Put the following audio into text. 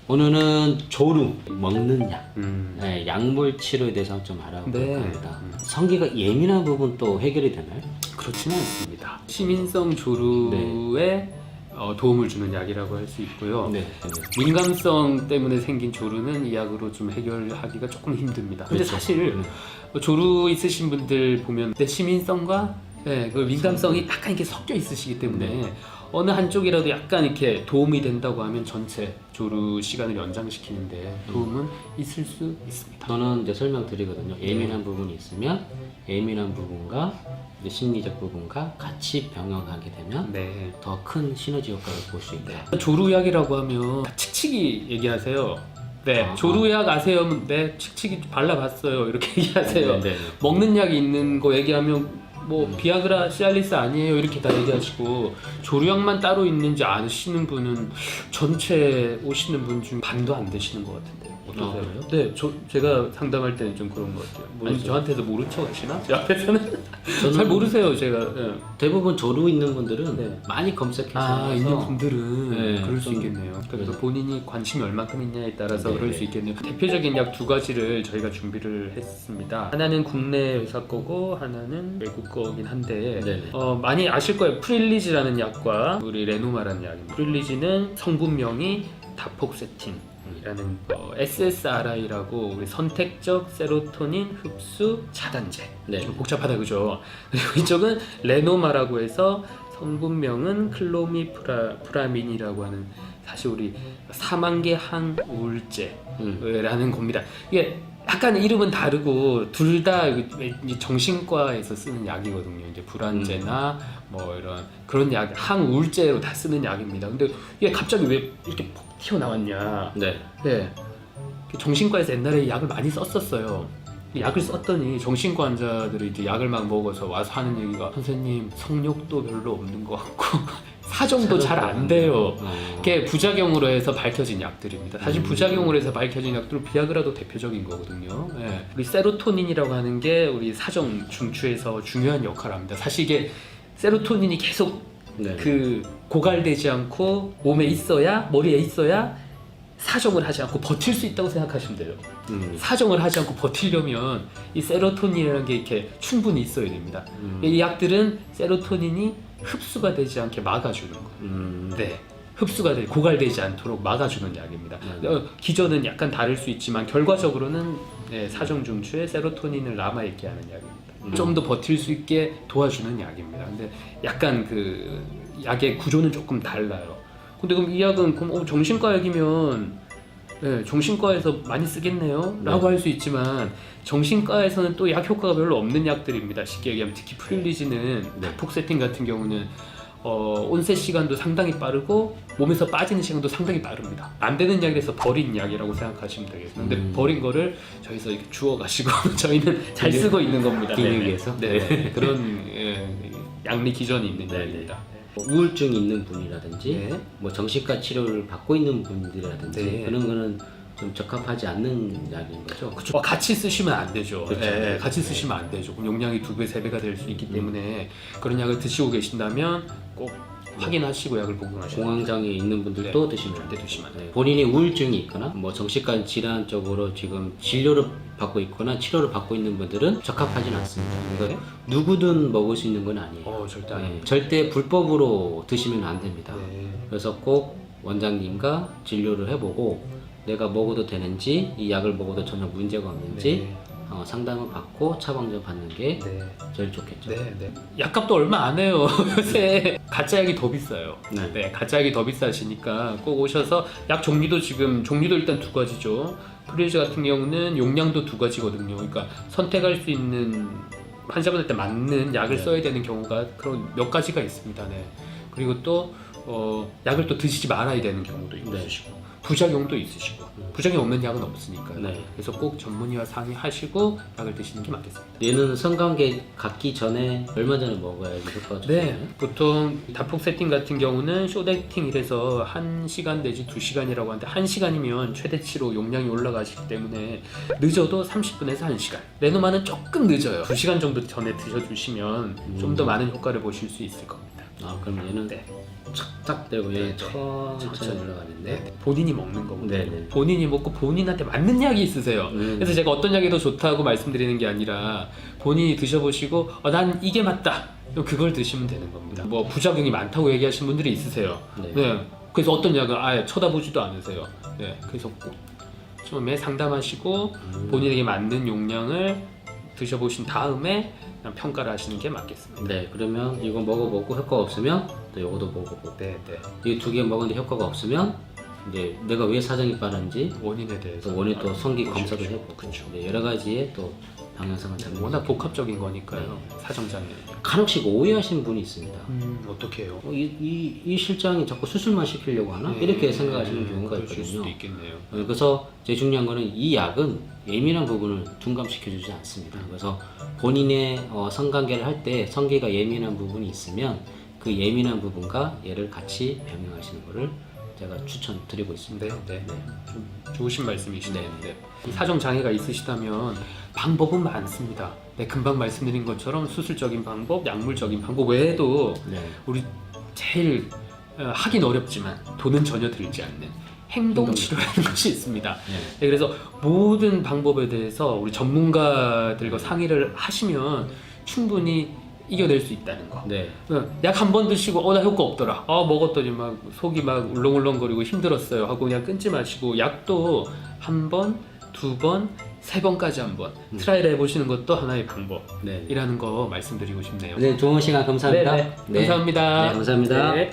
오늘은 조루, 먹는 약, 네, 약물 치료에 대해서 좀 알아볼까 네. 합니다. 성기가 예민한 부분 또 해결이 되나요? 그렇지는 않습니다. 시민성 조루에 도움을 주는 약이라고 할 수 있고요. 네. 민감성 때문에 생긴 조루는 이 약으로 좀 해결하기가 조금 힘듭니다. 근데 그렇죠. 사실 조루 있으신 분들 보면 내 시민성과 그 민감성이 약간 이렇게 섞여 있으시기 때문에 어느 한쪽이라도 약간 이렇게 도움이 된다고 하면 전체 조루 시간을 연장시키는데 도움은 있을 수 있습니다. 저는 이제 설명드리거든요. 예민한 부분이 있으면 예민한 부분과 이제 심리적 부분과 같이 병행하게 되면 네. 더 큰 시너지 효과를 볼 수 있다. 조루약이라고 하면 칙칙이 얘기하세요. 네, 조루약 아세요? 네, 칙칙이 발라봤어요. 이렇게 얘기하세요. 네. 먹는 약이 있는 거 얘기하면 뭐 비아그라, 시알리스 아니에요 이렇게 다 얘기하시고 조류약만 따로 있는지 아시는 분은 전체 오시는 분 중 반도 안 되시는 것 같은데요. 어떠세요? 네, 제가 상담할 때는 좀 그런 것 같아요. 뭐 저한테도 모른 척 하시나? 제 앞에서는 잘 모르세요. 제가 대부분 조루 있는 분들은 네. 많이 검색해서 있는 분들은 네, 그럴 수 좀 있겠네요. 그러니까 본인이 관심이 얼만큼 있냐에 따라서 네, 그럴 네. 수 있겠네요. 대표적인 약 두 가지를 저희가 준비를 했습니다. 하나는 국내 회사 거고 하나는 외국 거긴 한데 네. 많이 아실 거예요. 프릴리지라는 약과 우리 레노마라는 약입니다. 프릴리지는 성분명이 다폭세틴이라는 SSRI라고 우리 선택적 세로토닌 흡수 차단제. 네. 좀 복잡하다 그죠? 그리고 이쪽은 레노마라고 해서 성분명은 클로미프라민이라고 하는 사실 우리 사망계 항우울제라는 겁니다. 이게 약간 이름은 다르고 둘 다 정신과에서 쓰는 약이거든요. 이제 불안제나 뭐 이런 그런 약 항우울제로 다 쓰는 약입니다. 근데 이게 갑자기 왜 이렇게 폭 튀어나왔냐? 네. 네. 정신과에서 옛날에 약을 많이 썼었어요. 약을 썼더니 정신과 환자들이 이제 약을 막 먹어서 와서 하는 얘기가 선생님 성욕도 별로 없는 것 같고 사정도 잘 안 돼요. 그게 부작용으로 해서 밝혀진 약들입니다. 사실 부작용으로 해서 밝혀진 약들은 비아그라도 대표적인 거거든요. 네. 우리 세로토닌이라고 하는 게 우리 사정 중추에서 중요한 역할을 합니다. 사실 이게 세로토닌이 계속 네. 그 고갈되지 않고 몸에 있어야 머리에 있어야 사정을 하지 않고 버틸 수 있다고 생각하시면 돼요. 사정을 하지 않고 버티려면 이 세로토닌이라는 게 이렇게 충분히 있어야 됩니다. 이 약들은 세로토닌이 흡수가 되지 않게 막아주는 거예요. 네, 흡수가 고갈되지 않도록 막아주는 약입니다. 기전은 약간 다를 수 있지만 결과적으로는 사정 중추에 세로토닌을 남아있게 하는 약입니다. 좀 더 버틸 수 있게 도와주는 약입니다. 근데 약간 그 약의 구조는 조금 달라요. 근데 그럼 이 약은 그럼 정신과 약이면 정신과에서 많이 쓰겠네요 라고 할 수 있지만 정신과에서는 또 약 효과가 별로 없는 약들입니다. 쉽게 얘기하면 특히 프릴리지는 다폭세틴 같은 경우는 온세 시간도 상당히 빠르고 몸에서 빠지는 시간도 상당히 빠릅니다. 안 되는 약이라서 버린 약이라고 생각하시면 되겠어요. 근데 버린 거를 저희서 이렇게 주워가시고 저희는 잘 쓰고 있는 겁니다. 기능위해서? 네. 그런 양리 기전이 있는 약입니다. 우울증이 있는 분이라든지 네. 뭐 정신과 치료를 받고 있는 분들이라든지 네. 그런 거는 좀 적합하지 않는 약인 거죠. 그렇죠. 같이 쓰시면 안 되죠. 그렇죠. 네, 같이 쓰시면 안 되죠. 그럼 용량이 2배, 3배가 될 수 있기 때문에 그런 약을 드시고 계신다면 꼭 확인하시고 약을 복용하셔야 돼요. 공황장애 있는 분들도 드시면 절대 드시면 안 돼요. 본인이 우울증이 있거나 뭐 정신과 질환 쪽으로 지금 진료를 받고 있거나 치료를 받고 있는 분들은 적합하지는 않습니다. 그러니까 누구든 먹을 수 있는 건 아니에요. 절대 아니에요. 절대 불법으로 드시면 안 됩니다. 네. 그래서 꼭 원장님과 진료를 해보고 내가 먹어도 되는지 이 약을 먹어도 전혀 문제가 없는지 상담을 받고 처방전 받는 게 제일 좋겠죠. 네. 약값도 얼마 안 해요. 요새 가짜 약이 더 비싸요. 네. 가짜 약이 더 비싸시니까 꼭 오셔서 약 종류도 종류도 일단 두 가지죠. 프릴리지 같은 경우는 용량도 두 가지거든요. 그러니까 선택할 수 있는 환자분한테 맞는 약을 써야 되는 경우가 그런 몇 가지가 있습니다. 네. 그리고 또 약을 또 드시지 말아야 되는 경우도 있으시고 부작용도 있으시고 부작용 없는 약은 없으니까요. 그래서 꼭 전문의와 상의하시고 약을 드시는 게 맞겠습니다. 얘는 성관계 갖기 전에 얼마 전에 먹어야지 효과가 좋나요? 보통 다폭세틴 같은 경우는 쇼데이팅이라서 1시간 내지 2시간이라고 하는데 1시간이면 최대치로 용량이 올라가시기 때문에 늦어도 30분에서 1시간. 레노마는 조금 늦어요. 2시간 정도 전에 드셔주시면 좀 더 많은 효과를 보실 수 있을 겁니다. 그럼 얘는 착착 되고 네, 얘 네. 천천히 천천히. 올라가는데 본인이 먹는 거고 네네. 본인이 먹고 본인한테 맞는 약이 있으세요. 그래서 제가 어떤 약이 더 좋다고 말씀드리는 게 아니라 본인이 드셔보시고 난 이게 맞다. 그럼 그걸 드시면 되는 겁니다. 뭐 부작용이 많다고 얘기하시는 분들이 있으세요. 네. 네. 그래서 어떤 약을 아예 쳐다보지도 않으세요. 네. 그래서 꼭 처음에 상담하시고 본인에게 맞는 용량을 드셔보신 다음에 그냥 평가를 하시는 게 맞겠습니다. 네, 그러면 이거 먹어보고 효과가 없으면 또 이것도 먹어보고 네, 네. 이 두 개 먹었는데 효과가 없으면 이제 내가 왜 사정이 빠른지 원인에 대해서 또 원인 또 성기 검사도 보십시오. 해보고 그렇죠. 네, 여러 가지의 또 방향성을 잡는 워낙 거죠. 복합적인 거니까요. 사정장애는. 간혹씩 오해하시는 분이 있습니다. 어떻게 해요? 이 실장이 자꾸 수술만 시키려고 하나? 이렇게 생각하시는 경우가 그러실 수도 있거든요. 있겠네요. 그래서 제일 중요한 거는 이 약은 예민한 부분을 둔감시켜주지 않습니다. 그래서 본인의 성관계를 할 때 성기가 예민한 부분이 있으면 그 예민한 부분과 얘를 같이 병행하시는 것을 제가 추천드리고 있습니다. 네. 좀 좋으신 말씀이시네요. 네. 사정 장애가 있으시다면 방법은 많습니다. 네, 금방 말씀드린 것처럼 수술적인 방법, 약물적인 방법 외에도 네. 우리 제일 하긴 어렵지만 돈은 전혀 들지 않는 행동 치료라는 것이 있습니다. 네, 그래서 모든 방법에 대해서 우리 전문가들과 상의를 하시면 충분히 이겨낼 수 있다는 거. 네. 약 한 번 드시고 나 효과 없더라. 먹었더니 막 속이 막 울렁울렁거리고 힘들었어요 하고 그냥 끊지 마시고 약도 한 번, 두 번, 세 번까지 한번 트라이를 해보시는 것도 하나의 방법이라는 네. 거 말씀드리고 싶네요. 네, 좋은 시간 감사합니다. 네. 감사합니다. 네, 감사합니다. 네.